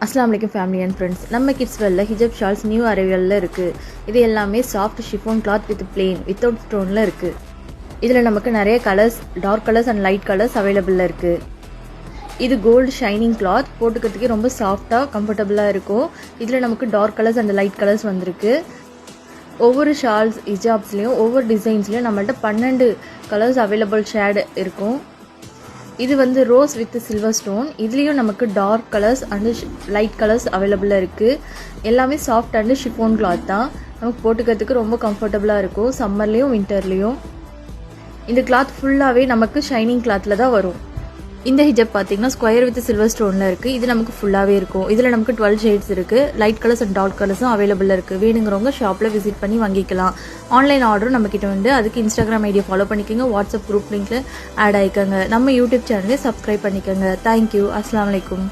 அஸ்ஸலாமு அலைக்கும் family and friends. நம்ம கிட்ஸ் வெல்ல ஹிஜப் ஷால்ஸ் நியூ அரைவலில் இருக்குது. இது எல்லாமே soft chiffon cloth with plain without ஸ்டோனில் இருக்குது. இதில் நமக்கு நிறைய colours, dark colours and light colours அவைலபிளில் இருக்குது. இது கோல்டு ஷைனிங் கிளாத், போட்டுக்கிறதுக்கு ரொம்ப சாஃப்டாக கம்ஃபர்டபுளாக இருக்கும். இதில் நமக்கு dark colours and light colours வந்திருக்கு. ஒவ்வொரு ஷால்ஸ் ஹிஜாப்ஸ்லேயும் ஒவ்வொரு டிசைன்ஸ்லேயும் நம்மள்ட்ட 12 கலர்ஸ் அவைலபிள் ஷேடு இருக்கும். இது வந்து ரோஸ் வித் சில்வர் ஸ்டோன். இதுலேயும் நமக்கு dark colours and light colours அவைலபிளாக இருக்குது. எல்லாமே சாஃப்ட் அண்டு ஷிஃபான் கிளாத் தான். நமக்கு போட்டுக்கிறதுக்கு ரொம்ப கம்ஃபர்டபுளாக இருக்கும் சம்மர்லேயும் வின்டர்லேயும். இந்த கிளாத் ஃபுல்லாகவே நமக்கு ஷைனிங் கிளாத்தில் தான் வரும். இந்த ஹிஜப் பார்த்தீங்கன்னா ஸ்கொயர் வித் சில்வர் ஸ்டோனில் இருக்குது. இது நமக்கு ஃபுல்லாகவே இருக்கும். இதில் நமக்கு 12 ஷேட்ஸ் இருக்குது. லைட் கலர்ஸ் அண்ட் டார்க் கலர்ஸும் அவைலபிளாக இருக்குது. வேணுங்கிறவங்க ஷாப்பில் விசிட் பண்ணி வாங்கிக்கலாம். ஆன்லைன் ஆர்டரும் நம்மக்கிட்ட வந்து. அதுக்கு இன்ஸ்டாகிராம் ஐடியை ஃபாலோ பண்ணிக்கோங்க. வாட்ஸ்அப் குரூப் லிங்க்கில் ஆட் ஆகிக்கோங்க. நம்ம யூடியூப் சேனலே சப்ஸ்கிரைப் பண்ணிக்கோங்க. தேங்க்யூ. அஸ்ஸலாமு அலைக்கும்.